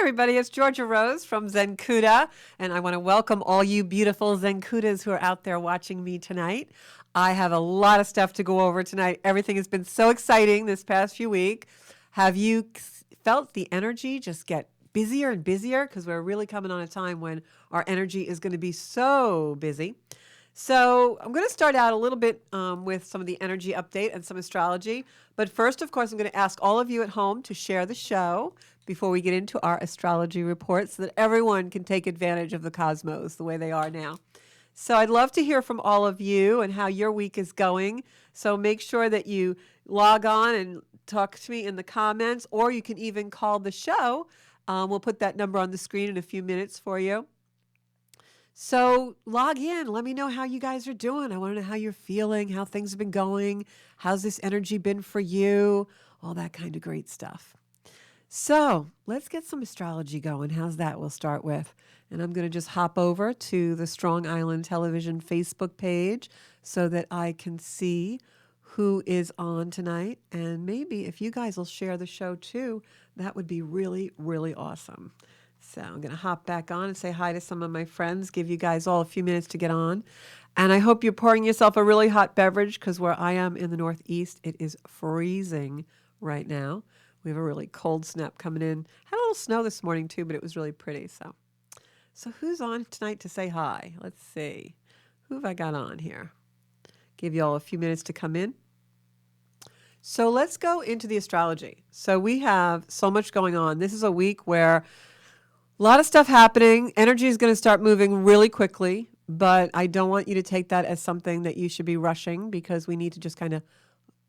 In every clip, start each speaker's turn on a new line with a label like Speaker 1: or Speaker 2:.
Speaker 1: everybody. It's Georgia Rose from Zencuda, and I want to welcome all you beautiful Zencudas who are out there watching me tonight. I have a lot of stuff to go over tonight. Everything has been so exciting this past few weeks. Have you felt the energy just get busier and busier? Because we're really coming on a time when our energy is going to be so busy. So I'm going to start out a little bit with some of the energy update and some astrology. But first, of course, I'm going to ask all of you at home to share the show before we get into our astrology report so that everyone can take advantage of the cosmos the way they are now. So I'd love to hear from all of you and how your week is going. So make sure that you log on and talk to me in the comments, or you can even call the show. We'll put that number on the screen in a few minutes for you. So log in. Let me know how you guys are doing. I want to know how you're feeling, how things have been going. How's this energy been for you? All that kind of great stuff. So let's get some astrology going. How's that? We'll start with. And I'm going to just hop over to the Strong Island Television Facebook page so that I can see who is on tonight. And maybe if you guys will share the show too, that would be really, really awesome. So I'm going to hop back on and say hi to some of my friends, give you guys all a few minutes to get on. And I hope you're pouring yourself a really hot beverage because where I am in the Northeast, it is freezing right now. We have a really cold snap coming in. Had a little snow this morning too, but it was really pretty. So who's on tonight to say hi? Let's see. Who have I got on here? Give you all a few minutes to come in. So let's go into the astrology. So we have so much going on. This is a week where a lot of stuff happening. Energy is going to start moving really quickly, but I don't want you to take that as something that you should be rushing because we need to just kind of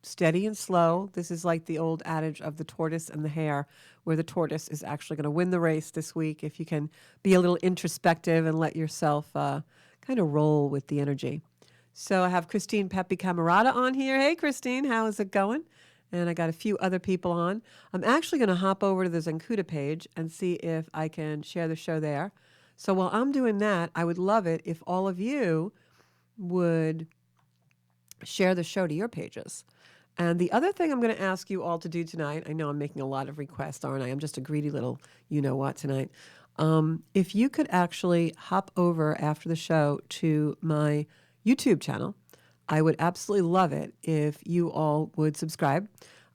Speaker 1: steady and slow. This is like the old adage of the tortoise and the hare, where the tortoise is actually going to win the race this week if you can be a little introspective and let yourself kind of roll with the energy. So I have Christine Pepe Camarada on here. Hey, Christine, how is it going? And I got a few other people on. I'm actually going to hop over to the Zencuda page and see if I can share the show there. So while I'm doing that, I would love it if all of you would share the show to your pages. And the other thing I'm going to ask you all to do tonight, I know I'm making a lot of requests, aren't I? I'm just a greedy little you-know-what tonight. If you could actually hop over after the show to my YouTube channel, I would absolutely love it if you all would subscribe.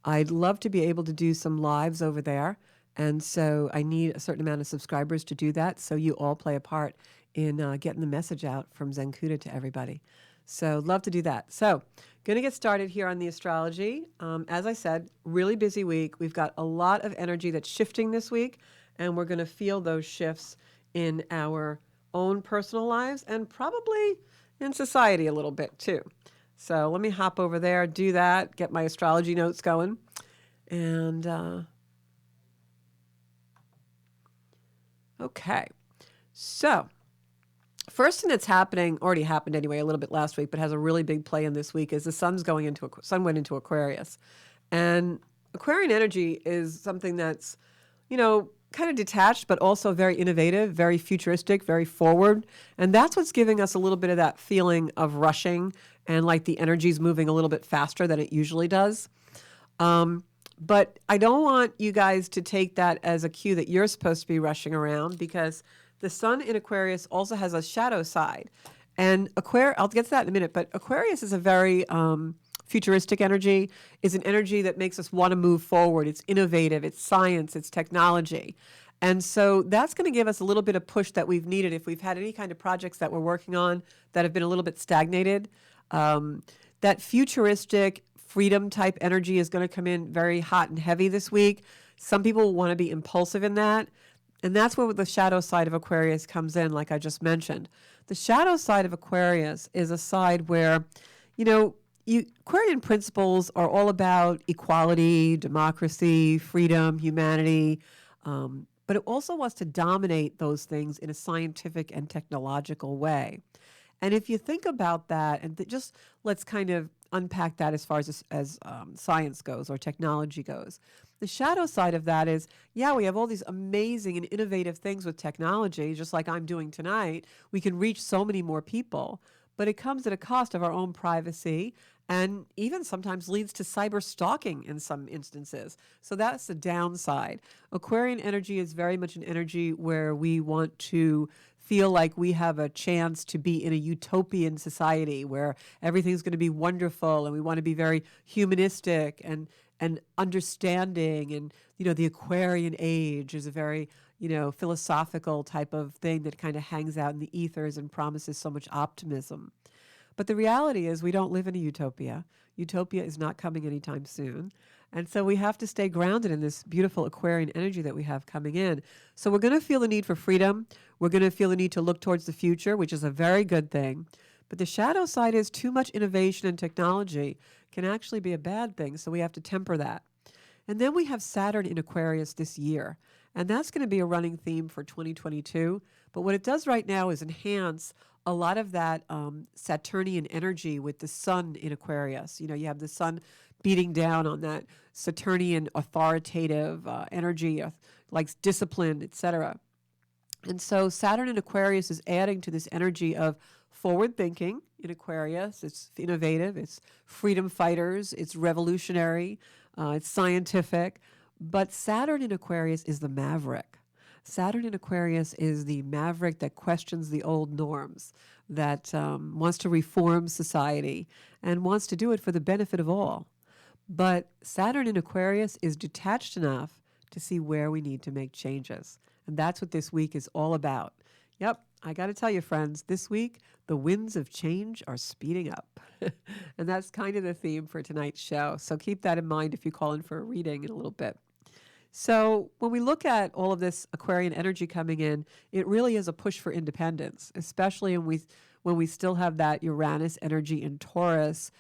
Speaker 1: I'd love to be able to do some lives over there. And so I need a certain amount of subscribers to do that. So you all play a part in getting the message out from Zencuda to everybody. So love to do that. So going to get started here on the astrology. As I said, really busy week. We've got a lot of energy that's shifting this week. And we're going to feel those shifts in our own personal lives and probably in society a little bit too. So let me hop over there, do that, get my astrology notes going. And okay. So first thing that's happening, already happened anyway a little bit last week, but has a really big play in this week is the sun went into Aquarius. And Aquarian energy is something that's, kind of detached, but also very innovative, very futuristic, very forward. And that's what's giving us a little bit of that feeling of rushing and like the energy's moving a little bit faster than it usually does. But I don't want you guys to take that as a cue that you're supposed to be rushing around because the sun in Aquarius also has a shadow side. And I'll get to that in a minute, but Aquarius is a very futuristic energy, is an energy that makes us want to move forward. It's innovative, it's science, it's technology. And so that's going to give us a little bit of push that we've needed if we've had any kind of projects that we're working on that have been a little bit stagnated. That futuristic freedom type energy is going to come in very hot and heavy this week. Some people want to be impulsive in that. And that's where the shadow side of Aquarius comes in, like I just mentioned. The shadow side of Aquarius is a side where, Aquarian principles are all about equality, democracy, freedom, humanity, but it also wants to dominate those things in a scientific and technological way. And if you think about that, and just let's kind of unpack that as far as science goes or technology goes. The shadow side of that is, we have all these amazing and innovative things with technology, just like I'm doing tonight. We can reach so many more people, but it comes at a cost of our own privacy and even sometimes leads to cyber stalking in some instances. So that's the downside. Aquarian energy is very much an energy where we want to feel like we have a chance to be in a utopian society where everything's going to be wonderful, and we want to be very humanistic and understanding. And the Aquarian age is a very philosophical type of thing that kind of hangs out in the ethers and promises so much optimism. But the reality is we don't live in a utopia. Utopia is not coming anytime soon. And so we have to stay grounded in this beautiful Aquarian energy that we have coming in. So we're going to feel the need for freedom. We're going to feel the need to look towards the future, which is a very good thing. But the shadow side is too much innovation and technology can actually be a bad thing. So we have to temper that. And then we have Saturn in Aquarius this year. And that's going to be a running theme for 2022. But what it does right now is enhance a lot of that Saturnian energy with the sun in Aquarius. You have the sun beating down on that Saturnian authoritative energy, like discipline, etc. And so Saturn in Aquarius is adding to this energy of forward thinking in Aquarius. It's innovative, it's freedom fighters, it's revolutionary, it's scientific. But Saturn in Aquarius is the maverick. Saturn in Aquarius is the maverick that questions the old norms, that wants to reform society and wants to do it for the benefit of all. But Saturn in Aquarius is detached enough to see where we need to make changes. And that's what this week is all about. Yep, I got to tell you, friends, this week, the winds of change are speeding up. And that's kind of the theme for tonight's show. So keep that in mind if you call in for a reading in a little bit. So when we look at all of this Aquarian energy coming in, it really is a push for independence, especially when we still have that Uranus energy in Taurus,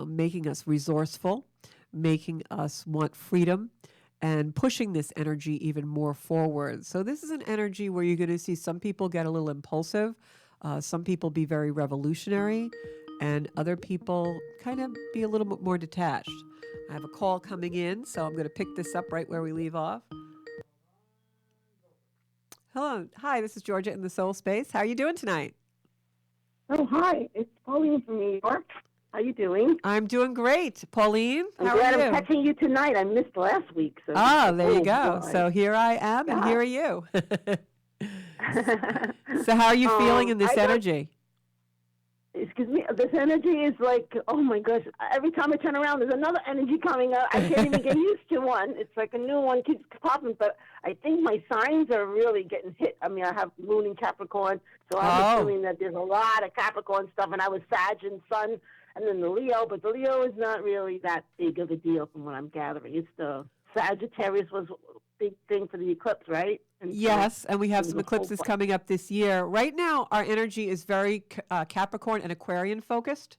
Speaker 1: making us resourceful, making us want freedom, and pushing this energy even more forward. So this is an energy where you're going to see some people get a little impulsive, some people be very revolutionary, and other people kind of be a little bit more detached. I have a call coming in, so I'm going to pick this up right where we leave off. Hello. Hi, this is Georgia in the Soul Space. How are you doing tonight?
Speaker 2: Oh, hi. It's Pauline from New York. How you doing?
Speaker 1: I'm doing great. Pauline,
Speaker 2: I'm
Speaker 1: how
Speaker 2: glad
Speaker 1: are you?
Speaker 2: I'm catching you tonight. I missed last week. So
Speaker 1: there you go.
Speaker 2: Boy.
Speaker 1: So here I am, and here are you. So how are you feeling in this energy?
Speaker 2: Excuse me, this energy is like, oh my gosh, every time I turn around, there's another energy coming up. I can't even get used to one. It's like a new one keeps popping, but I think my signs are really getting hit. I mean, I have Moon in Capricorn, so I'm assuming that there's a lot of Capricorn stuff, and I was Sag and Sun, and then the Leo, but the Leo is not really that big of a deal from what I'm gathering. It's the Sagittarius was a big thing for the eclipse, right? And
Speaker 1: yes, and we have some eclipses coming up this year. Right now, our energy is very Capricorn and Aquarian focused,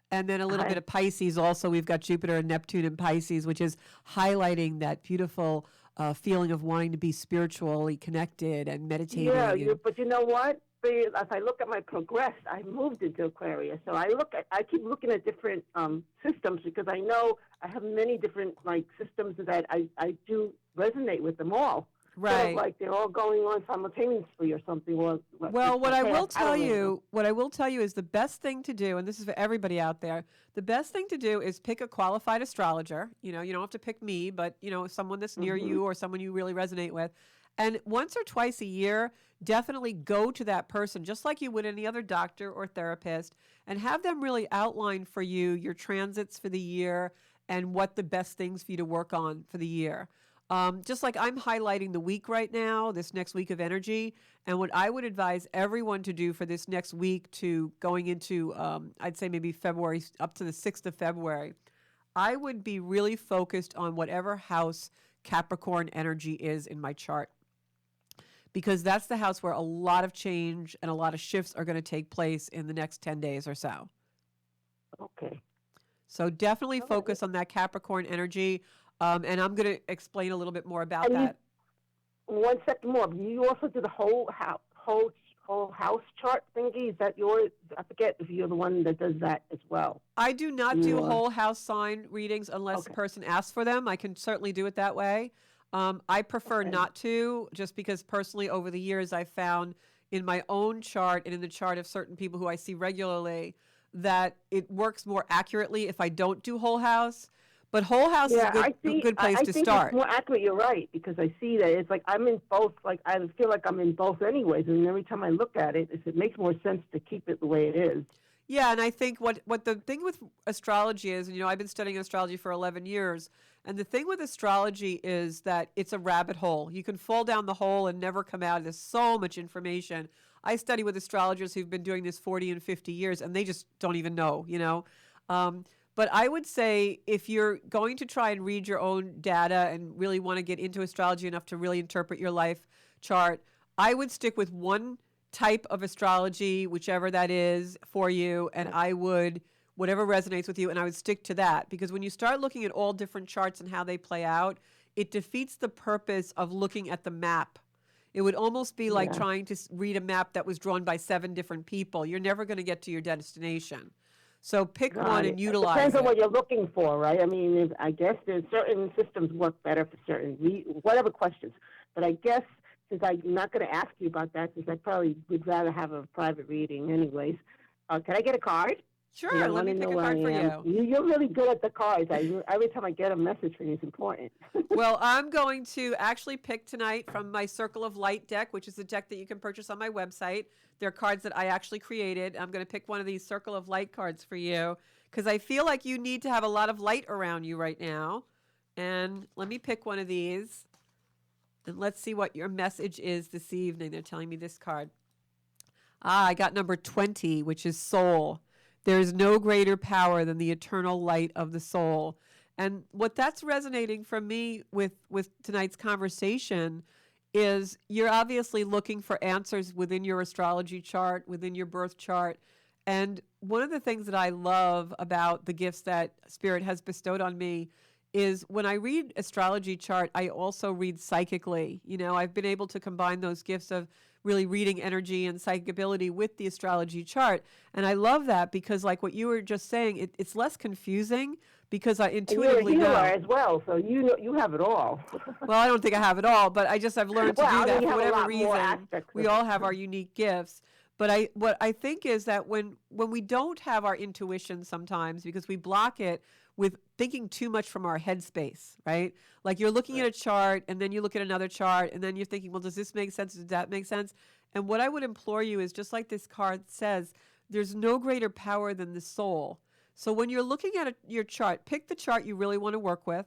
Speaker 1: and then a little bit of Pisces also. We've got Jupiter and Neptune in Pisces, which is highlighting that beautiful feeling of wanting to be spiritually connected and meditating.
Speaker 2: Yeah, but you know what? As I look at my progress, I moved into Aquarius, so I keep looking at different systems because I know I have many different systems that I do resonate with them all.
Speaker 1: Right.
Speaker 2: Sort of like they're all going on simultaneously or something.
Speaker 1: What I will tell you is the best thing to do, and this is for everybody out there, the best thing to do is pick a qualified astrologer. You don't have to pick me, but someone that's near you or someone you really resonate with. And once or twice a year, definitely go to that person, just like you would any other doctor or therapist, and have them really outline for you your transits for the year and what the best things for you to work on for the year. Just like I'm highlighting the week right now, this next week of energy, and what I would advise everyone to do for this next week to going into, I'd say maybe February, up to the 6th of February, I would be really focused on whatever house Capricorn energy is in my chart, because that's the house where a lot of change and a lot of shifts are going to take place in the next 10 days or so.
Speaker 2: Okay.
Speaker 1: So definitely focus on that Capricorn energy. And I'm going to explain a little bit more about that.
Speaker 2: One second more. You also do the whole house chart thingy. Is that yours? I forget if you're the one that does that as well.
Speaker 1: I do not do whole house sign readings unless the person asks for them. I can certainly do it that way. I prefer not to, just because personally over the years I've found in my own chart and in the chart of certain people who I see regularly that it works more accurately if I don't do whole house. But whole house is a good place
Speaker 2: I
Speaker 1: to
Speaker 2: think
Speaker 1: start.
Speaker 2: it's more accurate. You're right, because I see that it's like I'm in both. Like I feel like I'm in both anyways, and every time I look at it, it makes more sense to keep it the way it is.
Speaker 1: Yeah, and I think what the thing with astrology is, and I've been studying astrology for 11 years, and the thing with astrology is that it's a rabbit hole. You can fall down the hole and never come out. There's so much information. I study with astrologers who've been doing this 40 and 50 years, and they just don't even know. But I would say if you're going to try and read your own data and really want to get into astrology enough to really interpret your life chart, I would stick with one type of astrology, whichever that is for you, and I would, whatever resonates with you, and I would stick to that. Because when you start looking at all different charts and how they play out, it defeats the purpose of looking at the map. It would almost be like trying to read a map that was drawn by 7 different people. You're never going to get to your destination. So pick one and utilize it.
Speaker 2: Depends on what you're looking for, right? I mean, I guess there's certain systems work better for certain, whatever questions. But I guess since I'm not going to ask you about that, since I probably would rather have a private reading anyways, can I get a card?
Speaker 1: Sure, let me pick a card for you.
Speaker 2: You're really good at the cards. Every time I get a message from you, it's important.
Speaker 1: Well, I'm going to actually pick tonight from my Circle of Light deck, which is a deck that you can purchase on my website. They're cards that I actually created. I'm going to pick one of these Circle of Light cards for you because I feel like you need to have a lot of light around you right now. And let me pick one of these. And let's see what your message is this evening. They're telling me this card. I got number 20, which is soul. There is no greater power than the eternal light of the soul. And what that's resonating from me with tonight's conversation is you're obviously looking for answers within your astrology chart, within your birth chart. And one of the things that I love about the gifts that Spirit has bestowed on me is when I read astrology chart, I also read psychically. I've been able to combine those gifts of really reading energy and psychic ability with the astrology chart. And I love that because like what you were just saying, it's less confusing because I intuitively know.
Speaker 2: You're a healer as well, so you have it all.
Speaker 1: Well, I don't think I have it all, but I've learned to do that for whatever reason. We all have our unique gifts. But what I think is that when we don't have our intuition sometimes because we block it with thinking too much from our headspace, right? Like you're looking at a chart and then you look at another chart and then you're thinking, well, does this make sense? Does that make sense? And what I would implore you is just like this card says, there's no greater power than the soul. So when you're looking at your chart, pick the chart you really want to work with.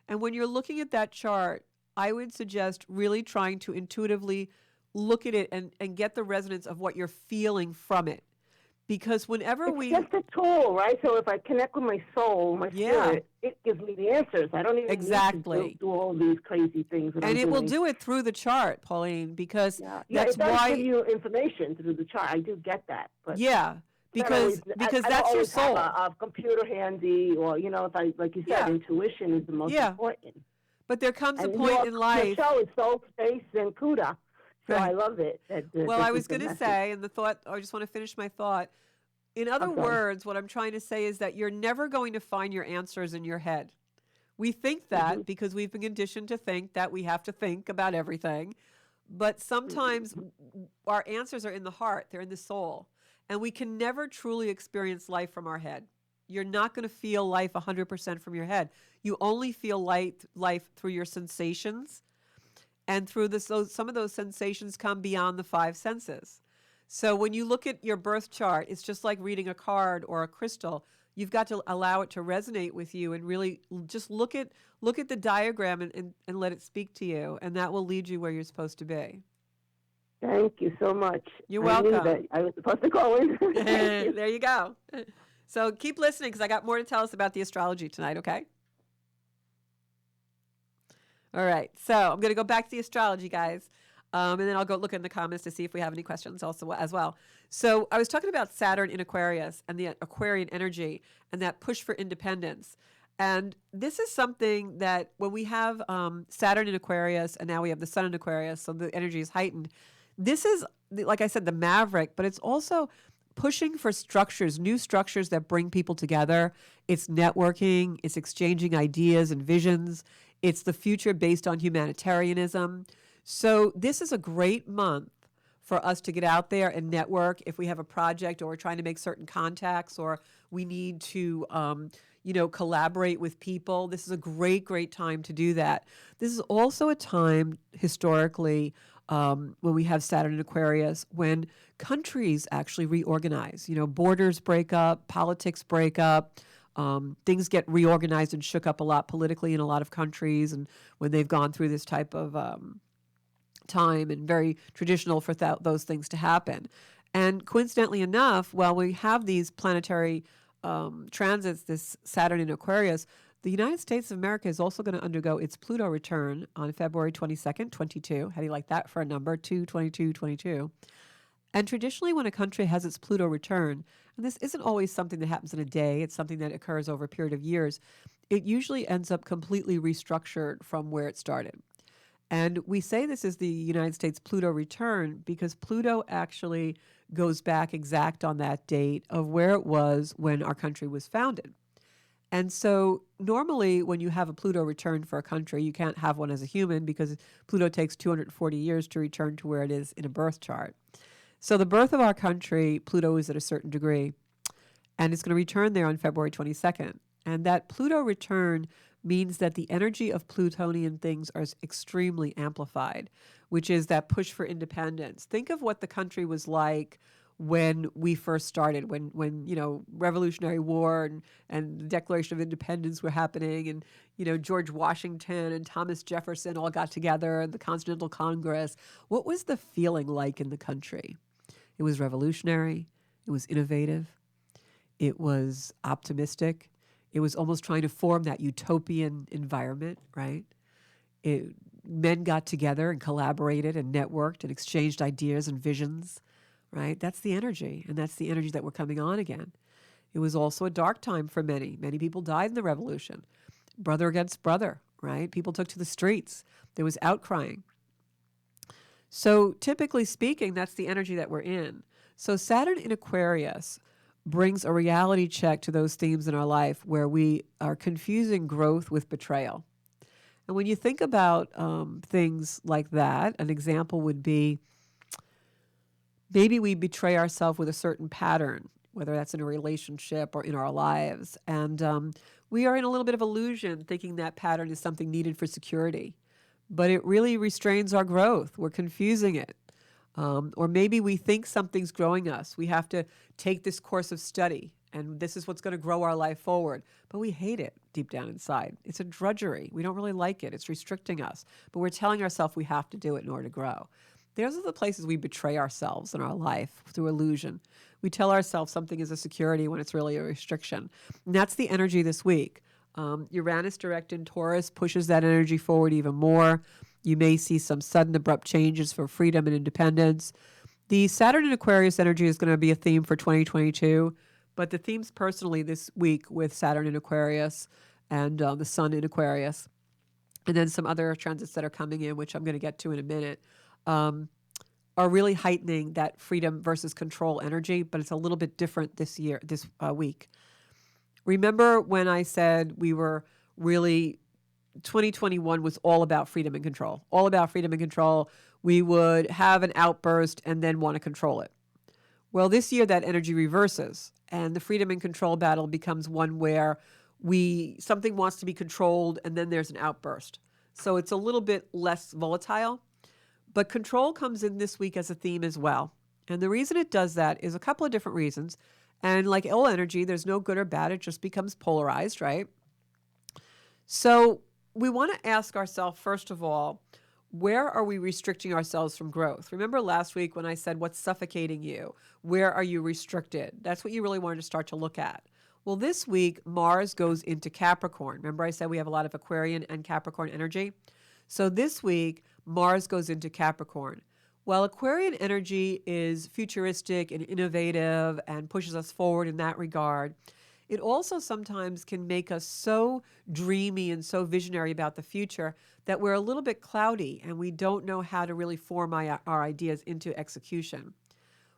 Speaker 1: And when you're looking at that chart, I would suggest really trying to intuitively look at it and get the resonance of what you're feeling from it. Because whenever
Speaker 2: it's just a tool, right? So if I connect with my soul, my spirit, it gives me the answers. I don't even need to do all these crazy things.
Speaker 1: And it will do it through the chart, Pauline, because that's
Speaker 2: it does
Speaker 1: why
Speaker 2: give you information through the chart. I do get that, but
Speaker 1: because that's your soul.
Speaker 2: Have a computer handy, or if I like you said, intuition is the most important.
Speaker 1: But there comes a point in life.
Speaker 2: The show is Soul Space Zencuda. So I love it.
Speaker 1: Well, I was going to say, and I just want to finish my thought. In other words, what I'm trying to say is that you're never going to find your answers in your head. We think that because we've been conditioned to think that we have to think about everything. But sometimes our answers are in the heart. They're in the soul. And we can never truly experience life from our head. You're not going to feel life 100% from your head. You only feel life through your sensations. And through some of those sensations come beyond the 5 senses. So when you look at your birth chart, it's just like reading a card or a crystal. You've got to allow it to resonate with you and really just look at the diagram and let it speak to you. And that will lead you where you're supposed to be.
Speaker 2: Thank you so much.
Speaker 1: You're welcome.
Speaker 2: I knew that I was supposed to call in.
Speaker 1: There you go. So keep listening because I got more to tell us about the astrology tonight, okay? All right, so I'm going to go back to the astrology, guys, and then I'll go look in the comments to see if we have any questions also as well. So I was talking about Saturn in Aquarius and the Aquarian energy and that push for independence. And this is something that when we have Saturn in Aquarius and now we have the Sun in Aquarius, so the energy is heightened. This is, like I said, the maverick, but it's also pushing for structures, new structures that bring people together. It's networking, it's exchanging ideas and visions. It's the future based on humanitarianism. So this is a great month for us to get out there and network if we have a project or we're trying to make certain contacts or we need to, collaborate with people. This is a great, great time to do that. This is also a time historically when we have Saturn in Aquarius when countries actually reorganize. Borders break up, politics break up. Things get reorganized and shook up a lot politically in a lot of countries, and when they've gone through this type of time, and very traditional for those things to happen. And coincidentally enough, while we have these planetary transits, this Saturn in Aquarius, the United States of America is also going to undergo its Pluto return on February 22nd, 22. How do you like that for a number? 2/22/22. And traditionally, when a country has its Pluto return, and this isn't always something that happens in a day, it's something that occurs over a period of years, it usually ends up completely restructured from where it started. And we say this is the United States Pluto return because Pluto actually goes back exact on that date of where it was when our country was founded. And so normally when you have a Pluto return for a country, you can't have one as a human because Pluto takes 240 years to return to where it is in a birth chart. So the birth of our country, Pluto is at a certain degree, and it's going to return there on February 22nd. And that Pluto return means that the energy of Plutonian things are extremely amplified, which is that push for independence. Think of what the country was like when we first started, when Revolutionary War and the Declaration of Independence were happening, and George Washington and Thomas Jefferson all got together, and the Continental Congress. What was the feeling like in the country? It was revolutionary. It was innovative. It was optimistic. It was almost trying to form that utopian environment, right? Men got together and collaborated and networked and exchanged ideas and visions, right? That's the energy, and that's the energy that we're coming on again. It was also a dark time for many. Many people died in the revolution. Brother against brother, right? People took to the streets. There was outcrying. So typically speaking, that's the energy that we're in. So Saturn in Aquarius brings a reality check to those themes in our life where we are confusing growth with betrayal. And when you think about things like that, an example would be maybe we betray ourselves with a certain pattern, whether that's in a relationship or in our lives. And we are in a little bit of illusion thinking that pattern is something needed for security. But it really restrains our growth. We're confusing it. Or maybe we think something's growing us. We have to take this course of study, and this is what's going to grow our life forward. But we hate it deep down inside. It's a drudgery. We don't really like it. It's restricting us. But we're telling ourselves we have to do it in order to grow. Those are the places we betray ourselves in our life through illusion. We tell ourselves something is a security when it's really a restriction. And that's the energy this week. Uranus direct in Taurus pushes that energy forward even more. You may see some sudden abrupt changes for freedom and independence. The Saturn in Aquarius energy is going to be a theme for 2022, but the themes personally this week with Saturn in Aquarius and the Sun in Aquarius, and then some other transits that are coming in, which I'm going to get to in a minute, are really heightening that freedom versus control energy, but it's a little bit different this week. Remember when I said we were really 2021 was all about freedom and control, all about freedom and control. We would have an outburst and then want to control it. Well, this year that energy reverses, and the freedom and control battle becomes one where something wants to be controlled and then there's an outburst. So it's a little bit less volatile, but control comes in this week as a theme as well. And the reason it does that is a couple of different reasons. And like all energy, there's no good or bad. It just becomes polarized, right? So we want to ask ourselves, first of all, where are we restricting ourselves from growth? Remember last week when I said, what's suffocating you? Where are you restricted? That's what you really wanted to start to look at. Well, this week, Mars goes into Capricorn. Remember I said we have a lot of Aquarian and Capricorn energy? So this week, Mars goes into Capricorn. While Aquarian energy is futuristic and innovative and pushes us forward in that regard, it also sometimes can make us so dreamy and so visionary about the future that we're a little bit cloudy and we don't know how to really form our ideas into execution.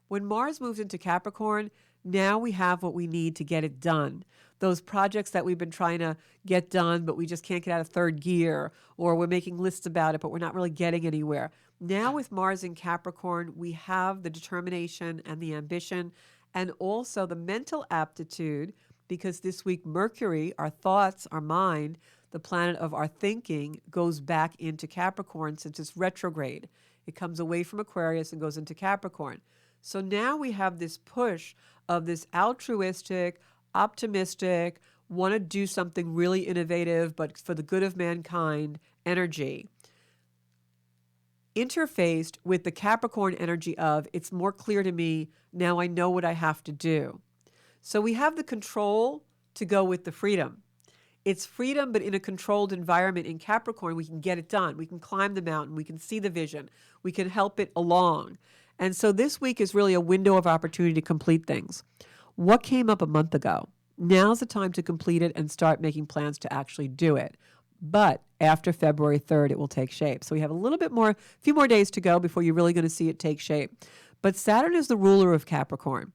Speaker 1: When Mars moves into Capricorn, Now we have what we need to get it done. Those projects that we've been trying to get done, but we just can't get out of third gear, or we're making lists about it, but we're not really getting anywhere. Now with Mars in Capricorn, we have the determination and the ambition and also the mental aptitude, because this week Mercury, our thoughts, our mind, the planet of our thinking, goes back into Capricorn since it's retrograde. It comes away from Aquarius and goes into Capricorn. So now we have this push of this altruistic, optimistic, want to do something really innovative, but for the good of mankind energy, interfaced with the Capricorn energy of, it's more clear to me, now I know what I have to do. So we have the control to go with the freedom. It's freedom, but in a controlled environment. In Capricorn, we can get it done. We can climb the mountain. We can see the vision. We can help it along. And so this week is really a window of opportunity to complete things. What came up a month ago? Now's the time to complete it and start making plans to actually do it. But after February 3rd, it will take shape. So we have a few more days to go before you're really going to see it take shape. But Saturn is the ruler of Capricorn.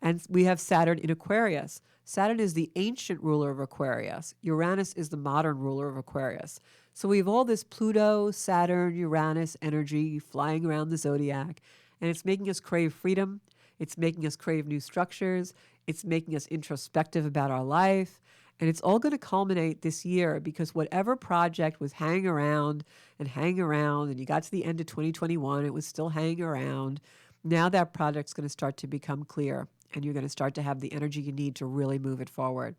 Speaker 1: And we have Saturn in Aquarius. Saturn is the ancient ruler of Aquarius. Uranus is the modern ruler of Aquarius. So we have all this Pluto, Saturn, Uranus energy flying around the zodiac. And it's making us crave freedom. It's making us crave new structures. It's making us introspective about our life. And it's all going to culminate this year, because whatever project was hanging around, and you got to the end of 2021, it was still hanging around. Now that project's going to start to become clear, and you're going to start to have the energy you need to really move it forward.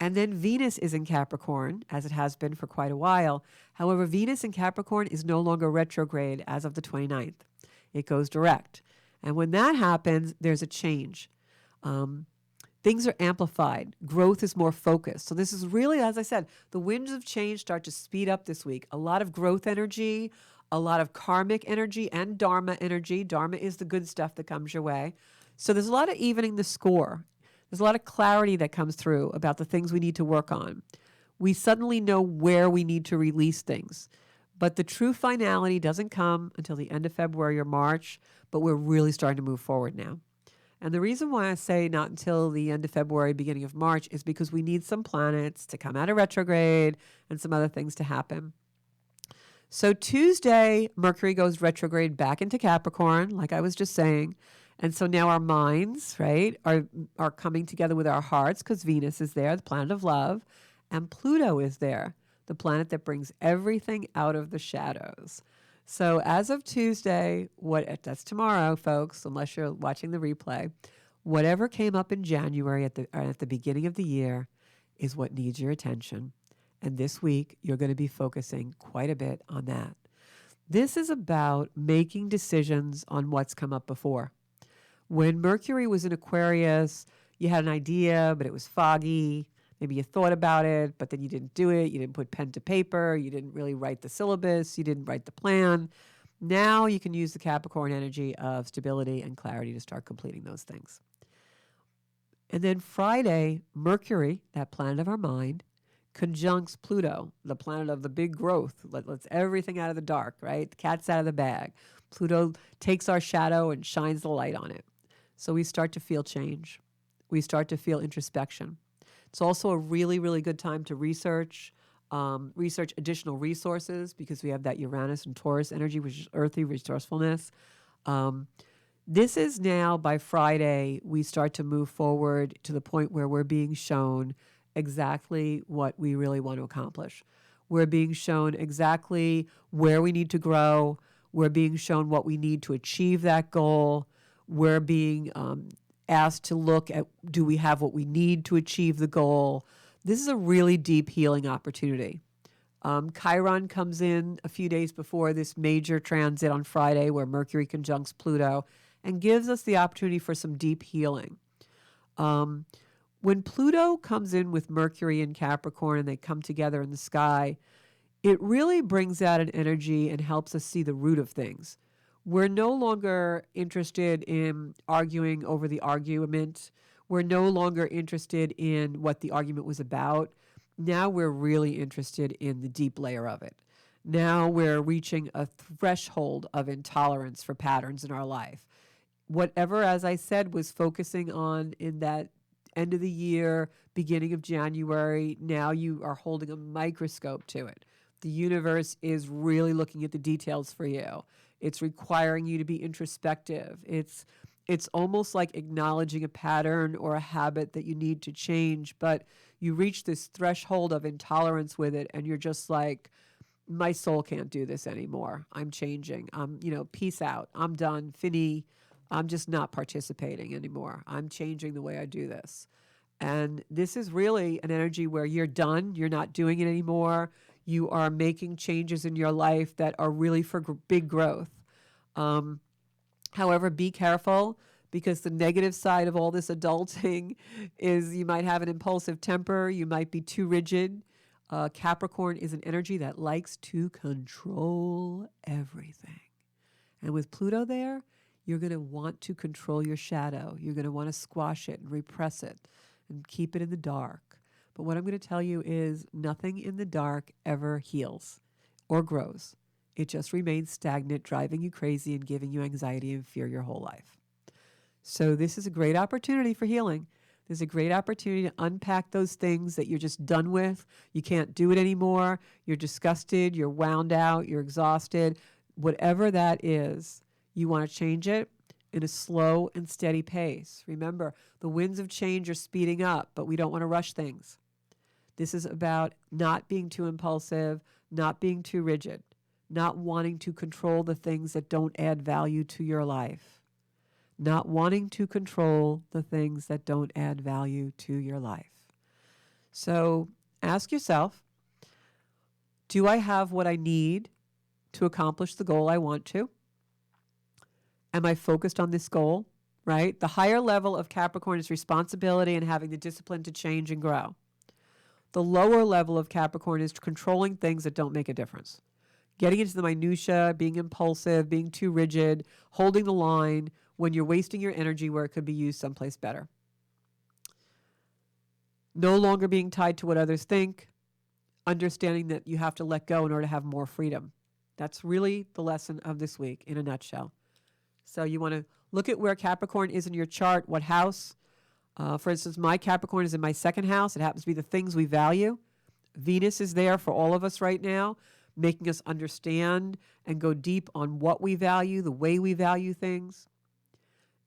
Speaker 1: And then Venus is in Capricorn, as it has been for quite a while. However, Venus in Capricorn is no longer retrograde as of the 29th. It goes direct. And when that happens, there's a change. Things are amplified. Growth is more focused. So this is really, as I said, the winds of change start to speed up this week. A lot of growth energy, a lot of karmic energy and dharma energy. Dharma is the good stuff that comes your way. So there's a lot of evening the score. There's a lot of clarity that comes through about the things we need to work on. We suddenly know where we need to release things. But the true finality doesn't come until the end of February or March, but we're really starting to move forward now. And the reason why I say not until the end of February, beginning of March, is because we need some planets to come out of retrograde and some other things to happen. So Tuesday, Mercury goes retrograde back into Capricorn, like I was just saying. And so now our minds, right, are coming together with our hearts, because Venus is there, the planet of love, and Pluto is there, the planet that brings everything out of the shadows. So as of Tuesday, that's tomorrow, folks, unless you're watching the replay, whatever came up in January at the beginning of the year is what needs your attention. And this week, you're going to be focusing quite a bit on that. This is about making decisions on what's come up before. When Mercury was in Aquarius, you had an idea, but it was foggy. Maybe you thought about it, but then you didn't do it. You didn't put pen to paper. You didn't really write the syllabus. You didn't write the plan. Now you can use the Capricorn energy of stability and clarity to start completing those things. And then Friday, Mercury, that planet of our mind, conjuncts Pluto, the planet of the big growth. Lets everything out of the dark, right? The cat's out of the bag. Pluto takes our shadow and shines the light on it. So we start to feel change. We start to feel introspection. It's also a really, really good time to research additional resources, because we have that Uranus and Taurus energy, which is earthy resourcefulness. This is now, by Friday, we start to move forward to the point where we're being shown exactly what we really want to accomplish. We're being shown exactly where we need to grow. We're being shown what we need to achieve that goal. We're being asked to look at, do we have what we need to achieve the goal? This is a really deep healing opportunity. Chiron comes in a few days before this major transit on Friday, where Mercury conjuncts Pluto, and gives us the opportunity for some deep healing. When Pluto comes in with Mercury in Capricorn and they come together in the sky, it really brings out an energy and helps us see the root of things. We're no longer interested in arguing over the argument. We're no longer interested in what the argument was about. Now we're really interested in the deep layer of it. Now we're reaching a threshold of intolerance for patterns in our life. whatever, as I said, was focusing on in that end of the year, beginning of January, now you are holding a microscope to it. The universe is really looking at the details for you. It's requiring you to be introspective. It's almost like acknowledging a pattern or a habit that you need to change, but you reach this threshold of intolerance with it, and you're just like, my soul can't do this anymore. I'm changing. Peace out. I'm done. Fini. I'm just not participating anymore. I'm changing the way I do this. And this is really an energy where you're done. You're not doing it anymore. You are making changes in your life that are really for big growth. However, be careful, because the negative side of all this adulting is you might have an impulsive temper. You might be too rigid. Capricorn is an energy that likes to control everything. And with Pluto there, you're going to want to control your shadow. You're going to want to squash it and repress it and keep it in the dark. But what I'm going to tell you is nothing in the dark ever heals or grows. It just remains stagnant, driving you crazy and giving you anxiety and fear your whole life. So this is a great opportunity for healing. There's a great opportunity to unpack those things that you're just done with. You can't do it anymore. You're disgusted. You're wound out. You're exhausted. Whatever that is, you want to change it in a slow and steady pace. Remember, the winds of change are speeding up, but we don't want to rush things. This is about not being too impulsive, not being too rigid, not wanting to control the things that don't add value to your life, not wanting to control the things that don't add value to your life. So ask yourself, do I have what I need to accomplish the goal I want to? Am I focused on this goal, right? The higher level of Capricorn is responsibility and having the discipline to change and grow. The lower level of Capricorn is controlling things that don't make a difference. Getting into the minutia, being impulsive, being too rigid, holding the line when you're wasting your energy where it could be used someplace better. No longer being tied to what others think, understanding that you have to let go in order to have more freedom. That's really the lesson of this week in a nutshell. So you want to look at where Capricorn is in your chart, what house. For instance, my Capricorn is in my second house. It happens to be the things we value. Venus is there for all of us right now, making us understand and go deep on what we value, the way we value things.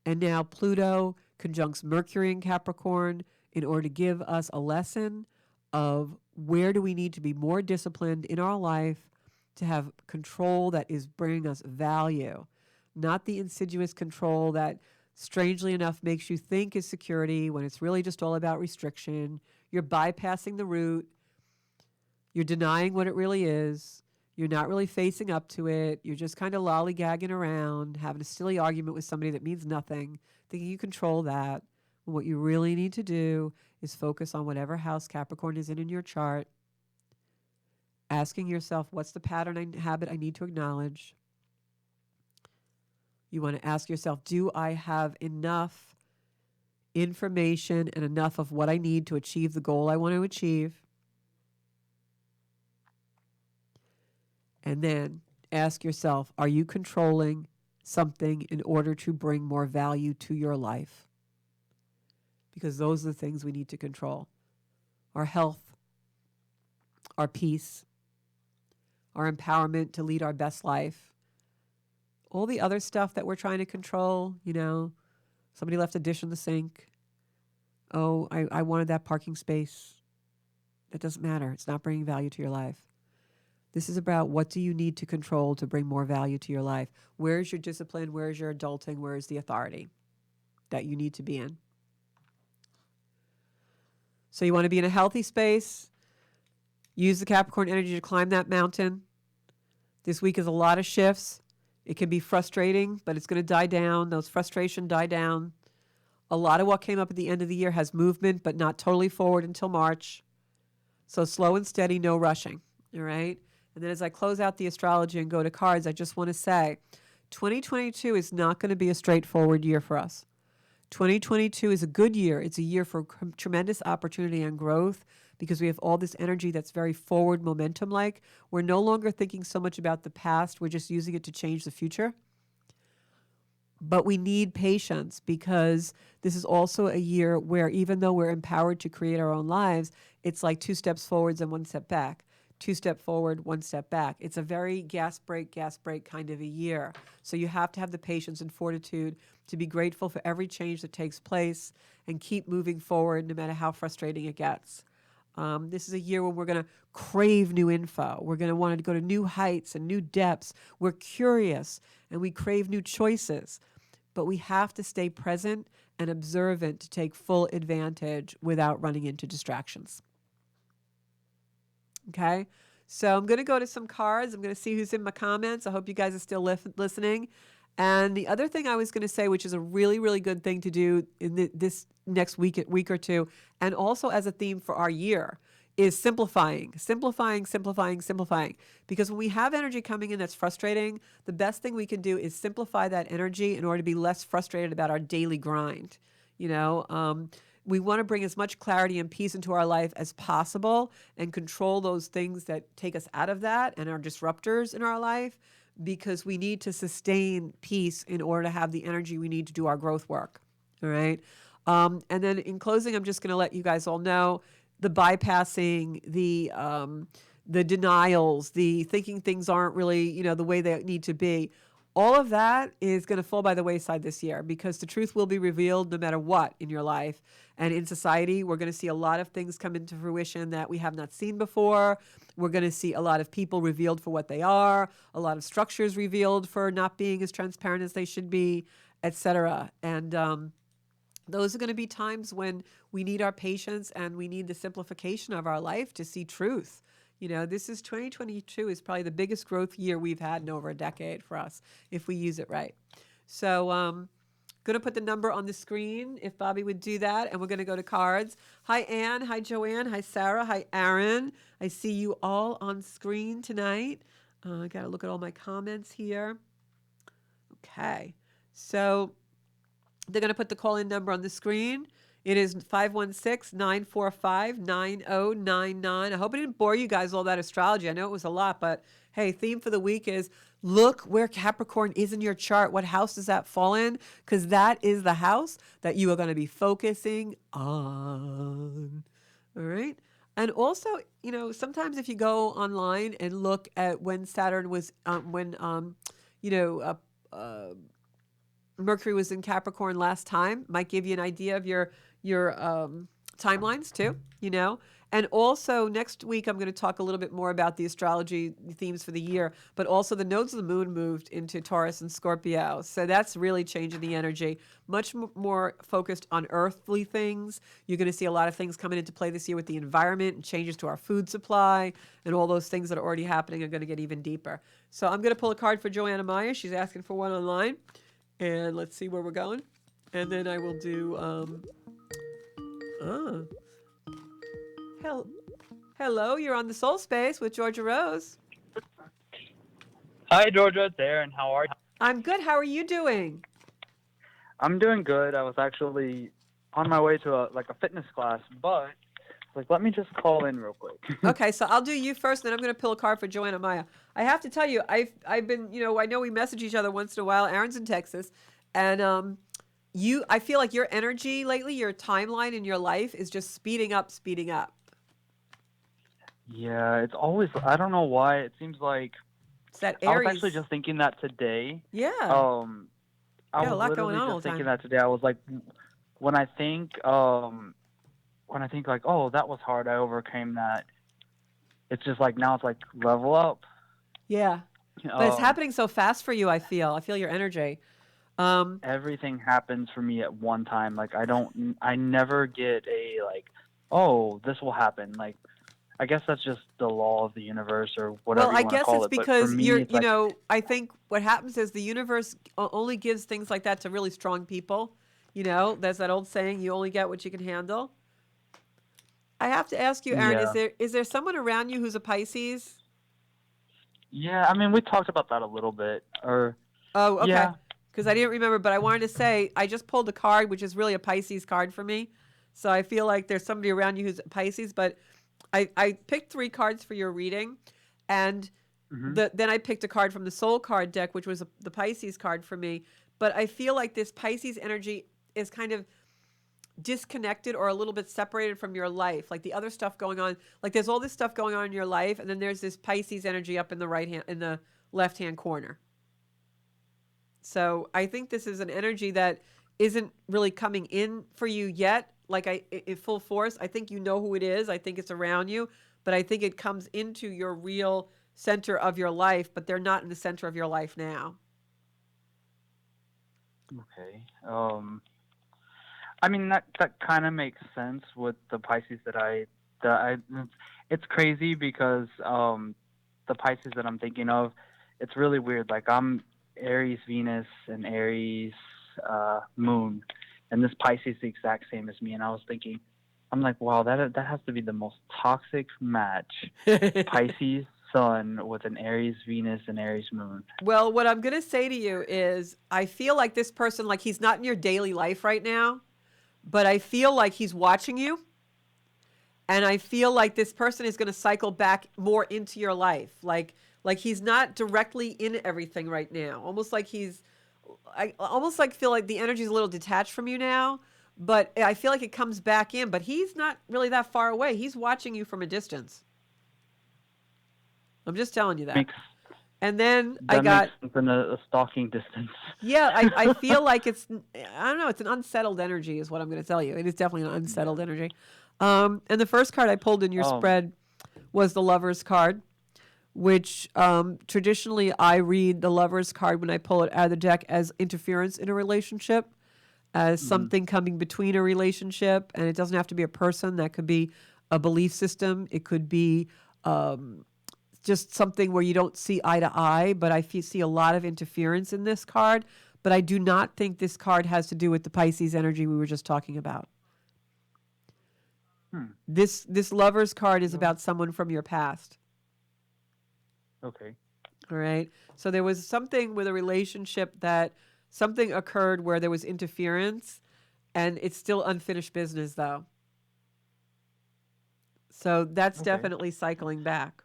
Speaker 1: And now Pluto conjuncts Mercury in Capricorn in order to give us a lesson of where do we need to be more disciplined in our life to have control that is bringing us value, not the insidious control that strangely enough makes you think is security when it's really just all about restriction. You're bypassing the root. You're denying what it really is. You're not really facing up to it. You're just kind of lollygagging around, having a silly argument with somebody that means nothing, thinking you control that. And what you really need to do is focus on whatever house Capricorn is in your chart, asking yourself, what's the pattern habit I need to acknowledge? You want to ask yourself, do I have enough information and enough of what I need to achieve the goal I want to achieve? And then ask yourself, are you controlling something in order to bring more value to your life? Because those are the things we need to control. Our health, our peace, our empowerment to lead our best life. All the other stuff that we're trying to control, somebody left a dish in the sink. Oh, I wanted that parking space. That doesn't matter. It's not bringing value to your life. This is about what do you need to control to bring more value to your life? Where is your discipline? Where is your adulting? Where is the authority that you need to be in? So you want to be in a healthy space. Use the Capricorn energy to climb that mountain. This week is a lot of shifts. It can be frustrating, but it's going to die down. Those frustrations die down. A lot of what came up at the end of the year has movement, but not totally forward until March. So slow and steady, no rushing. All right? And then as I close out the astrology and go to cards, I just want to say 2022 is not going to be a straightforward year for us. 2022 is a good year. It's a year for tremendous opportunity and growth because we have all this energy that's very forward momentum-like. We're no longer thinking so much about the past. We're just using it to change the future. But we need patience because this is also a year where even though we're empowered to create our own lives, it's like 2 steps forwards and 1 step back. 2 step forward, 1 step back. It's a very gas brake kind of a year. So you have to have the patience and fortitude to be grateful for every change that takes place and keep moving forward no matter how frustrating it gets. This is a year when we're going to crave new info. We're going to want to go to new heights and new depths. We're curious and we crave new choices. But we have to stay present and observant to take full advantage without running into distractions. Okay? So I'm going to go to some cards. I'm going to see who's in my comments. I hope you guys are still listening. And the other thing I was going to say, which is a really, really good thing to do in this next week or two, and also as a theme for our year, is simplifying. Because when we have energy coming in that's frustrating, the best thing we can do is simplify that energy in order to be less frustrated about our daily grind. We want to bring as much clarity and peace into our life as possible and control those things that take us out of that and are disruptors in our life, because we need to sustain peace in order to have the energy we need to do our growth work. All right. And then in closing, I'm just going to let you guys all know the bypassing, the denials, the thinking things aren't really, the way they need to be. All of that is going to fall by the wayside this year, because the truth will be revealed no matter what in your life. And in society, we're going to see a lot of things come into fruition that we have not seen before. We're going to see a lot of people revealed for what they are, a lot of structures revealed for not being as transparent as they should be, etc. And those are going to be times when we need our patience and we need the simplification of our life to see truth. This is 2022 is probably the biggest growth year we've had in over a decade for us if we use it right. So going to put the number on the screen if Bobby would do that, and we're going to go to cards. Hi, Anne. Hi, Joanne. Hi, Sarah. Hi, Aaron. I see you all on screen tonight. I got to look at all my comments here. Okay. So they're going to put the call-in number on the screen. It is 516-945-9099. I hope I didn't bore you guys all that astrology. I know it was a lot, but hey, theme for the week is look where Capricorn is in your chart. What house does that fall in? Because that is the house that you are going to be focusing on. All right. And also, sometimes if you go online and look at when Saturn was, Mercury was in Capricorn last time, might give you an idea of your timelines too, And also next week, I'm going to talk a little bit more about the astrology themes for the year, but also the nodes of the moon moved into Taurus and Scorpio. So that's really changing the energy, much more focused on earthly things. You're going to see a lot of things coming into play this year with the environment and changes to our food supply, and all those things that are already happening are going to get even deeper. So I'm going to pull a card for Joanna Meyer. She's asking for one online. And let's see where we're going. And then I will do, hello, you're on the Soul Space with Georgia Rose.
Speaker 3: Hi, Georgia. It's Aaron. How are you?
Speaker 1: I'm good. How are you doing?
Speaker 3: I'm doing good. I was actually on my way to a fitness class, but let me just call in real quick.
Speaker 1: Okay, so I'll do you first, then I'm going to pull a card for Joanna Maya. I have to tell you, I've been, I know we message each other once in a while. Aaron's in Texas, and I feel like your energy lately, your timeline in your life is just speeding up.
Speaker 3: Yeah, it's always, I don't know why. It seems like
Speaker 1: it's that Aries.
Speaker 3: I was actually just thinking that today.
Speaker 1: Yeah.
Speaker 3: I was
Speaker 1: a lot
Speaker 3: literally
Speaker 1: going on
Speaker 3: just thinking that today. I was like, when I think like, oh, that was hard, I overcame that. It's just like now it's like level up.
Speaker 1: Yeah. But it's happening so fast for you, I feel your energy.
Speaker 3: Everything happens for me at one time. Like I never get a oh, this will happen. Like, I guess that's just the law of the universe or whatever you want to call it.
Speaker 1: Well, I guess it's because
Speaker 3: me,
Speaker 1: I think what happens is the universe only gives things like that to really strong people. There's that old saying, you only get what you can handle. I have to ask you, Aaron, is there someone around you who's a Pisces?
Speaker 3: Yeah, I mean, we talked about that a little bit. Oh,
Speaker 1: okay.
Speaker 3: Yeah.
Speaker 1: Because I didn't remember, but I wanted to say, I just pulled a card, which is really a Pisces card for me. So I feel like there's somebody around you who's a Pisces, but I picked 3 cards for your reading, and then I picked a card from the Soul card deck, which was the Pisces card for me. but I feel like this Pisces energy is kind of disconnected or a little bit separated from your life, like the other stuff going on. Like there's all this stuff going on in your life, and then there's this Pisces energy up in the left hand corner. So I think this is an energy that isn't really coming in for you yet, like in full force. I think you know who it is. I think it's around you, but I think it comes into your real center of your life, but they're not in the center of your life now.
Speaker 3: Okay. I mean that kind of makes sense with the Pisces it's crazy because the Pisces that I'm thinking of, it's really weird. Like I'm Aries Venus and Aries Moon, and this Pisces is the exact same as me. And I was thinking, I'm like, wow, that has to be the most toxic match. Pisces Sun with an Aries Venus and Aries Moon.
Speaker 1: Well, what I'm going to say to you is I feel like this person, like he's not in your daily life right now, but I feel like he's watching you. And I feel like this person is going to cycle back more into your life. Like he's not directly in everything right now. I almost like feel like the energy is a little detached from you now, but I feel like it comes back in, but he's not really that far away. He's watching you from a distance. I'm just telling you that. And then I got
Speaker 3: makes sense in a stalking distance.
Speaker 1: Yeah, I feel like it's, I don't know, it's an unsettled energy is what I'm going to tell you. It is definitely an unsettled energy. And the first card I pulled in your spread was the Lover's card, which traditionally I read the Lover's card when I pull it out of the deck as interference in a relationship, as something coming between a relationship. And it doesn't have to be a person. That could be a belief system. It could be just something where you don't see eye to eye, but I see a lot of interference in this card. But I do not think this card has to do with the Pisces energy we were just talking about. This Lover's card is about someone from your past.
Speaker 3: Okay.
Speaker 1: All right. So there was something with a relationship that something occurred where there was interference, and it's still unfinished business, though. So that's definitely cycling back.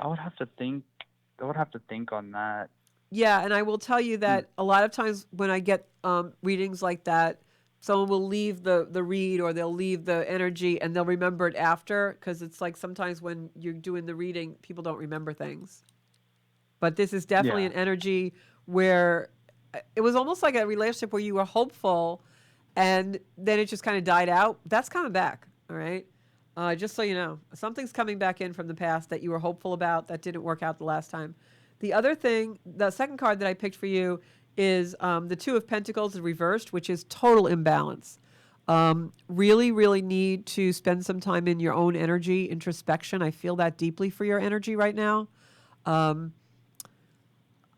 Speaker 3: I would have to think on that.
Speaker 1: Yeah, and I will tell you that a lot of times when I get readings like that, someone will leave the read, or they'll leave the energy and they'll remember it after, because it's like sometimes when you're doing the reading, people don't remember things. But this is definitely an energy where it was almost like a relationship where you were hopeful and then it just kind of died out. That's coming back, all right? Just so you know, something's coming back in from the past that you were hopeful about that didn't work out the last time. The other thing, the second card that I picked for you is the Two of Pentacles reversed, which is total imbalance. Really, really need to spend some time in your own energy, introspection. I feel that deeply for your energy right now.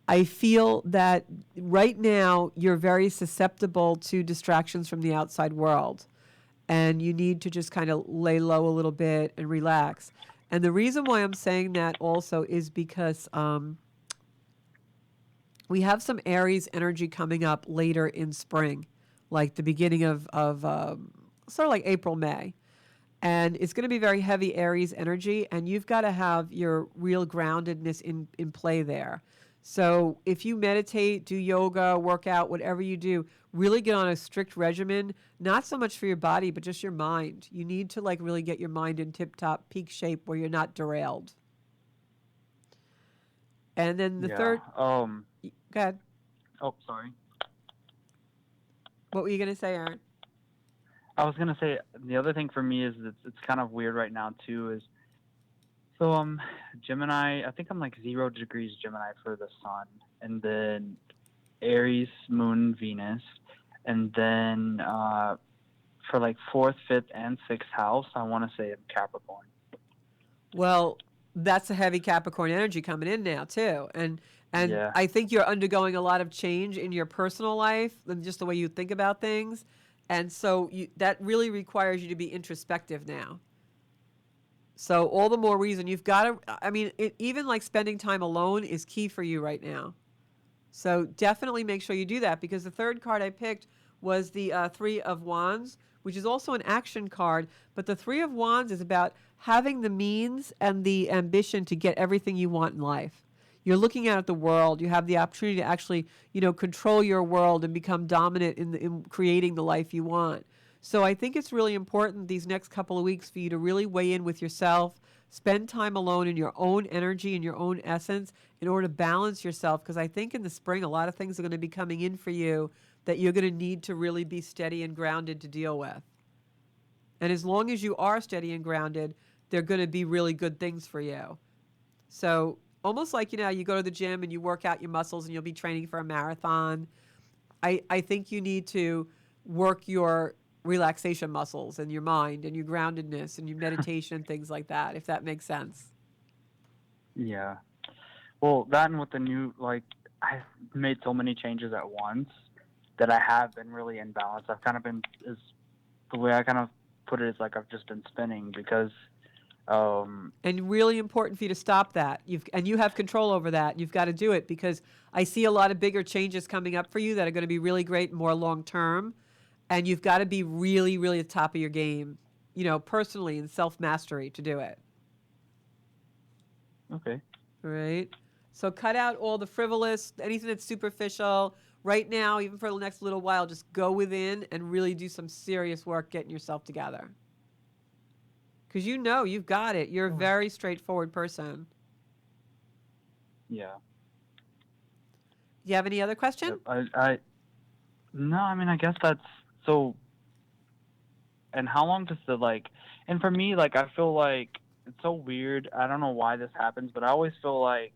Speaker 1: I feel that right now you're very susceptible to distractions from the outside world. And you need to just kind of lay low a little bit and relax. And the reason why I'm saying that also is because we have some Aries energy coming up later in spring, like the beginning of sort of like April, May. And it's going to be very heavy Aries energy, and you've got to have your real groundedness in play there. So if you meditate, do yoga, work out, whatever you do, really get on a strict regimen, not so much for your body, but just your mind. You need to like really get your mind in tip-top peak shape where you're not derailed. And then the third... Go ahead.
Speaker 3: Oh, sorry.
Speaker 1: What were you going to say, Aaron?
Speaker 3: I was going to say the other thing for me is it's kind of weird right now, too, is so Gemini, I think I'm like 0 degrees Gemini for the sun, and then Aries, Moon, Venus, and then for like 4th, 5th, and 6th house, I want to say I'm Capricorn.
Speaker 1: Well, that's a heavy Capricorn energy coming in now too, and I think you're undergoing a lot of change in your personal life and just the way you think about things, and so that really requires you to be introspective now. So all the more reason you've got to, I mean, even like spending time alone is key for you right now. So definitely make sure you do that, because the third card I picked was the Three of Wands, which is also an action card. But the Three of Wands is about having the means and the ambition to get everything you want in life. you're looking out at the world. You have the opportunity to actually, control your world and become dominant in creating the life you want. So I think it's really important these next couple of weeks for you to really weigh in with yourself, spend time alone in your own energy and your own essence in order to balance yourself. Because I think in the spring, a lot of things are going to be coming in for you that you're going to need to really be steady and grounded to deal with. And as long as you are steady and grounded, they're going to be really good things for you. So almost like, you go to the gym and you work out your muscles and you'll be training for a marathon. I think you need to work your relaxation muscles and your mind and your groundedness and your meditation and things like that, if that makes sense.
Speaker 3: Yeah. Well, that and with the new, I've made so many changes at once that I have been really in balance. I've kind of been, the way I kind of put it is like I've just been spinning because
Speaker 1: and really important for you to stop that. You have control over that. You've got to do it because I see a lot of bigger changes coming up for you that are going to be really great and more long term. And you've got to be really, really at the top of your game, personally and self-mastery to do it.
Speaker 3: Okay.
Speaker 1: All right. So cut out all the frivolous, anything that's superficial. Right now, even for the next little while, just go within and really do some serious work getting yourself together. Because you've got it. You're a very straightforward person.
Speaker 3: Yeah.
Speaker 1: Do you have any other question?
Speaker 3: No, I mean, I guess that's so. And how long does and for me, I feel like it's so weird. I don't know why this happens, but I always feel like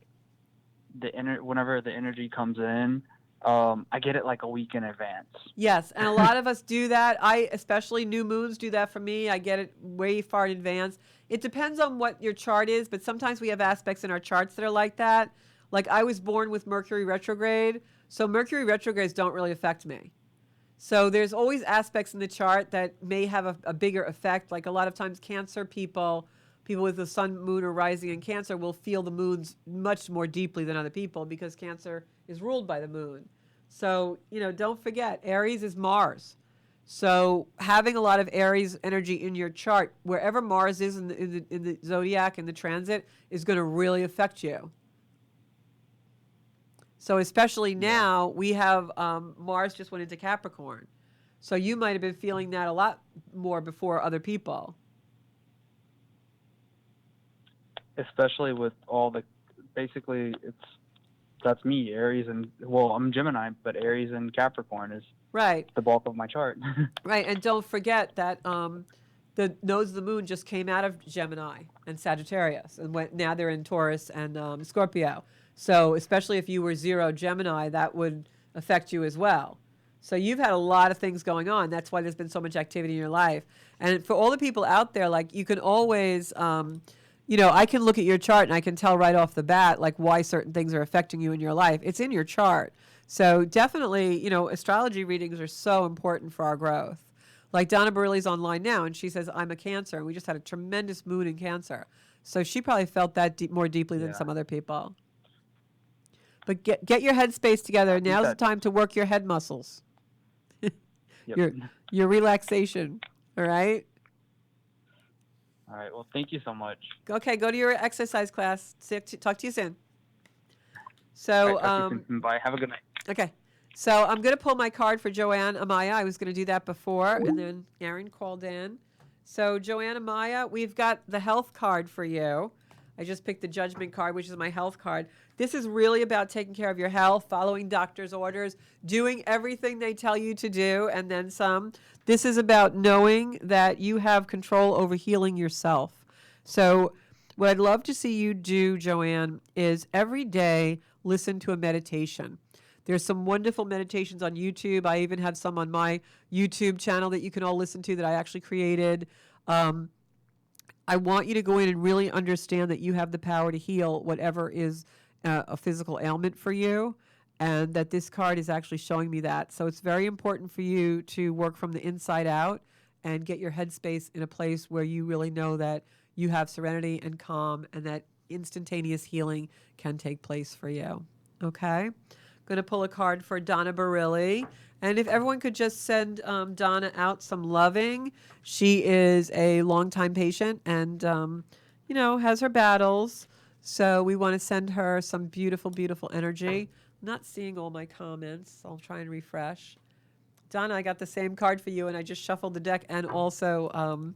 Speaker 3: whenever the energy comes in, I get it like a week in advance.
Speaker 1: Yes, and a lot of us do that. Especially new moons do that for me. I get it way far in advance. It depends on what your chart is, but sometimes we have aspects in our charts that are like that. Like I was born with Mercury retrograde, so Mercury retrogrades don't really affect me. So there's always aspects in the chart that may have a bigger effect. Like a lot of times Cancer people with the sun, moon, or rising in Cancer will feel the moons much more deeply than other people because Cancer is ruled by the moon. So, don't forget, Aries is Mars. So having a lot of Aries energy in your chart, wherever Mars is in the zodiac and the transit, is going to really affect you. So especially now, we have Mars just went into Capricorn. So you might have been feeling that a lot more before other people.
Speaker 3: Especially with all basically that's me, Aries, and I'm Gemini, but Aries and Capricorn is
Speaker 1: right
Speaker 3: the bulk of my chart.
Speaker 1: Right, and don't forget that the nodes of the moon just came out of Gemini and Sagittarius, and now they're in Taurus and Scorpio. So especially if you were 0 Gemini, that would affect you as well. So you've had a lot of things going on. That's why there's been so much activity in your life. And for all the people out there, you can always, I can look at your chart and I can tell right off the bat, why certain things are affecting you in your life. It's in your chart. So definitely, astrology readings are so important for our growth. Like Donna Barilli's online now, and she says, I'm a Cancer, and we just had a tremendous moon in Cancer. So she probably felt that more deeply than some other people. But get your headspace together. Now's the time to work your head muscles.
Speaker 3: Yep.
Speaker 1: Your relaxation. All right?
Speaker 3: All right. Well, thank you so much.
Speaker 1: Okay, go to your exercise class. Talk to you soon. So,
Speaker 3: bye. Have a good night.
Speaker 1: Okay. So I'm going to pull my card for Joanne Amaya. I was going to do that before, and then Aaron called in. So Joanne Amaya, we've got the health card for you. I just picked the judgment card, which is my health card. This is really about taking care of your health, following doctor's orders, doing everything they tell you to do, and then some. This is about knowing that you have control over healing yourself. So what I'd love to see you do, Joanne, is every day listen to a meditation. There's some wonderful meditations on YouTube. I even have some on my YouTube channel that you can all listen to that I actually created. I want you to go in and really understand that you have the power to heal whatever is a physical ailment for you, and that this card is actually showing me that. So it's very important for you to work from the inside out and get your headspace in a place where you really know that you have serenity and calm and that instantaneous healing can take place for you. Okay? Going to pull a card for Donna Barilli. And if everyone could just send Donna out some loving. She is a longtime patient and, has her battles. So we want to send her some beautiful, beautiful energy. I'm not seeing all my comments. I'll try and refresh. Donna, I got the same card for you, and I just shuffled the deck, and also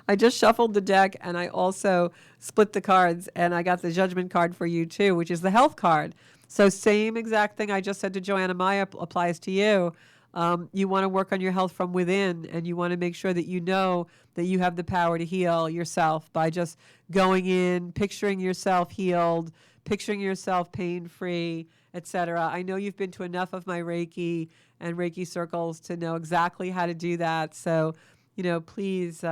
Speaker 1: I just shuffled the deck, and I also split the cards, and I got the Judgment card for you too, which is the Health card. So same exact thing I just said to Joanna Maya applies to you. You want to work on your health from within, and you want to make sure that you know that you have the power to heal yourself by just going in, picturing yourself healed, picturing yourself pain-free, etc. I know you've been to enough of my Reiki and Reiki circles to know exactly how to do that. So, please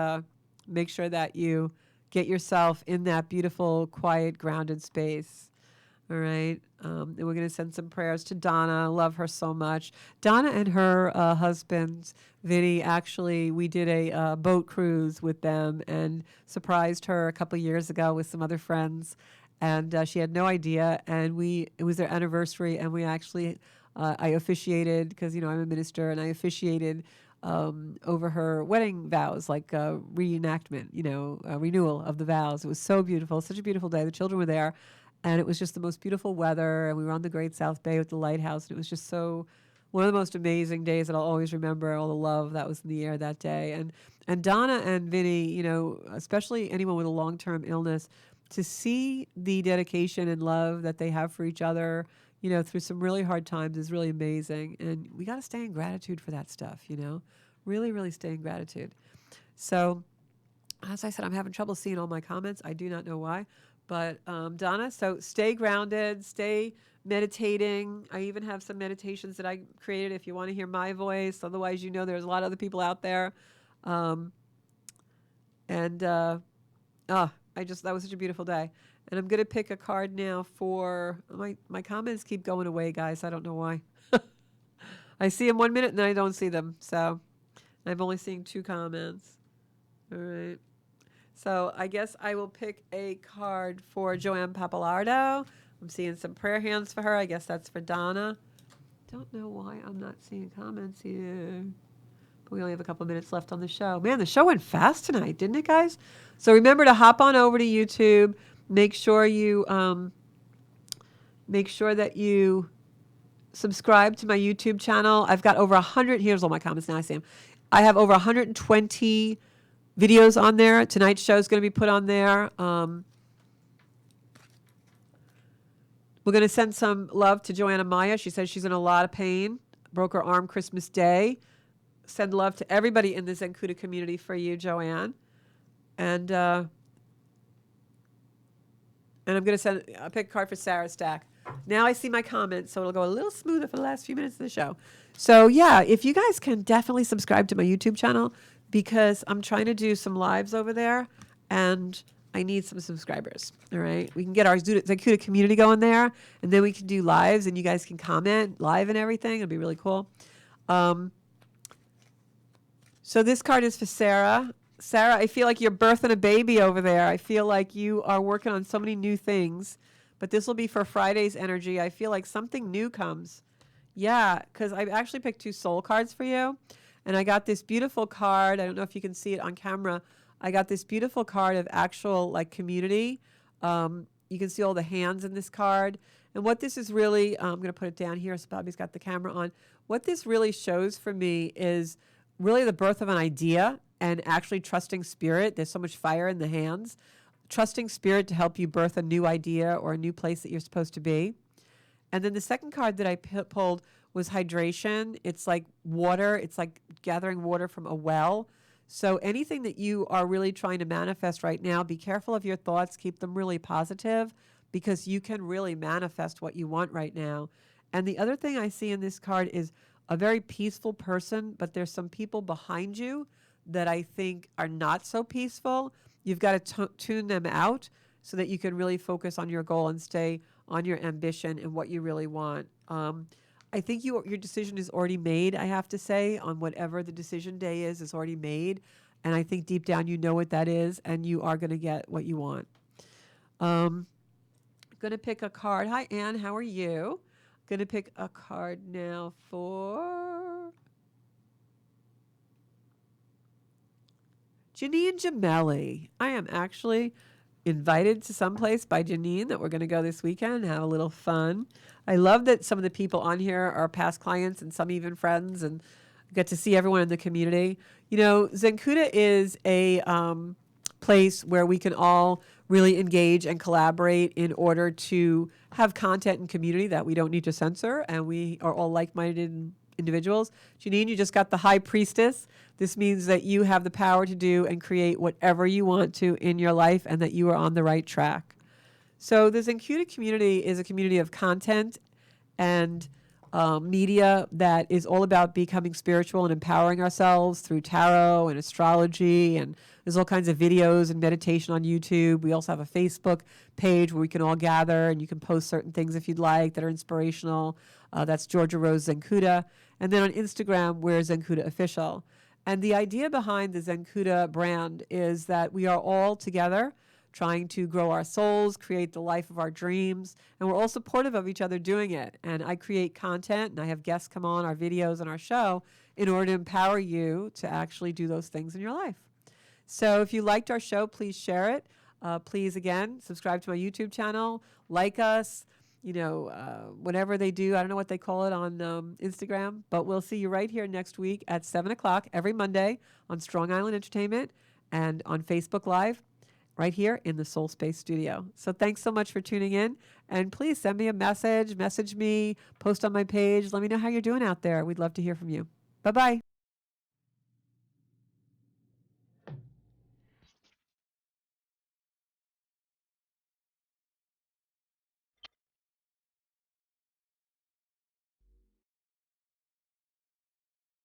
Speaker 1: make sure that you get yourself in that beautiful, quiet, grounded space. All right. And we're going to send some prayers to Donna. Love her so much. Donna and her husband, Vinny, actually, we did a boat cruise with them and surprised her a couple years ago with some other friends. And she had no idea. And it was their anniversary. And we actually, I officiated, because, I'm a minister, and I officiated over her wedding vows, like reenactment, renewal of the vows. It was so beautiful, such a beautiful day. The children were there. And it was just the most beautiful weather, and we were on the Great South Bay with the lighthouse, and it was just one of the most amazing days that I'll always remember, all the love that was in the air that day. And Donna and Vinny, especially anyone with a long-term illness, to see the dedication and love that they have for each other, through some really hard times is really amazing. And we got to stay in gratitude for that stuff, really, really stay in gratitude. So, as I said, I'm having trouble seeing all my comments. I do not know why. But Donna, so stay grounded, stay meditating. I even have some meditations that I created if you want to hear my voice. Otherwise, there's a lot of other people out there. That was such a beautiful day. And I'm going to pick a card now for my comments keep going away, guys. I don't know why. I see them 1 minute and then I don't see them. So I'm only seeing 2 comments. All right. So I guess I will pick a card for Joanne Papalardo. I'm seeing some prayer hands for her. I guess that's for Donna. Don't know why I'm not seeing comments here. But we only have a couple minutes left on the show. Man, the show went fast tonight, didn't it, guys? So remember to hop on over to YouTube. Make sure that you subscribe to my YouTube channel. I've got over 100. Here's all my comments now. I see them. I have over 120 videos on there. Tonight's show is going to be put on there. We're going to send some love to Joanna Maya. She says she's in a lot of pain. Broke her arm Christmas Day. Send love to everybody in the Zencuda community for you, Joanne. And I'm going to pick a card for Sarah Stack. Now I see my comments, so it'll go a little smoother for the last few minutes of the show. So yeah, if you guys can definitely subscribe to my YouTube channel, because I'm trying to do some lives over there, and I need some subscribers. All right, we can get our Zencuda community going there, and then we can do lives, and you guys can comment live and everything. It'll be really cool. So this card is for Sarah. Sarah, I feel like you're birthing a baby over there. I feel like you are working on so many new things, but this will be for Friday's energy. I feel like something new comes. Yeah, because I actually picked 2 soul cards for you. And I got this beautiful card. I don't know if you can see it on camera. I got this beautiful card of actual community. You can see all the hands in this card. And what this is really, I'm going to put it down here so Bobby's got the camera on. What this really shows for me is really the birth of an idea and actually trusting spirit. There's so much fire in the hands. Trusting spirit to help you birth a new idea or a new place that you're supposed to be. And then the second card that I pulled was hydration. It's like water. It's like gathering water from a well. So anything that you are really trying to manifest right now, be careful of your thoughts. Keep them really positive, because you can really manifest what you want right now. And the other thing I see in this card is a very peaceful person, but there's some people behind you that I think are not so peaceful. You've got to tune them out so that you can really focus on your goal and stay on your ambition and what you really want. I think your decision is already made, I have to say, on whatever the decision day is already made. And I think deep down you know what that is, and you are going to get what you want. I'm going to pick a card. Hi, Anne. How are you? Going to pick a card now for Janine Gemelli. I am actually invited to someplace by Janine that we're going to go this weekend and have a little fun. I love that some of the people on here are past clients and some even friends, and get to see everyone in the community. You know, Zencuda is a place where we can all really engage and collaborate in order to have content and community that we don't need to censor, and we are all like-minded individuals. Janine, you just got the High Priestess. This means that you have the power to do and create whatever you want to in your life, and that you are on the right track. So the Zencuda community is a community of content and media that is all about becoming spiritual and empowering ourselves through tarot and astrology, and there's all kinds of videos and meditation on YouTube. We also have a Facebook page where we can all gather, and you can post certain things if you'd like that are inspirational. That's Georgia Rose Zencuda. And then on Instagram, we're Zencuda Official. And the idea behind the Zencuda brand is that we are all together trying to grow our souls, create the life of our dreams, and we're all supportive of each other doing it. And I create content, and I have guests come on our videos and our show in order to empower you to actually do those things in your life. So if you liked our show, please share it. Please, again, subscribe to my YouTube channel, like us, whatever they do. I don't know what they call it on Instagram, but we'll see you right here next week at 7 o'clock every Monday on Strong Island Entertainment and on Facebook Live, right here in the Soul Space Studio. So thanks so much for tuning in, and please send me a message me, post on my page. Let me know how you're doing out there. We'd love to hear from you. Bye-bye.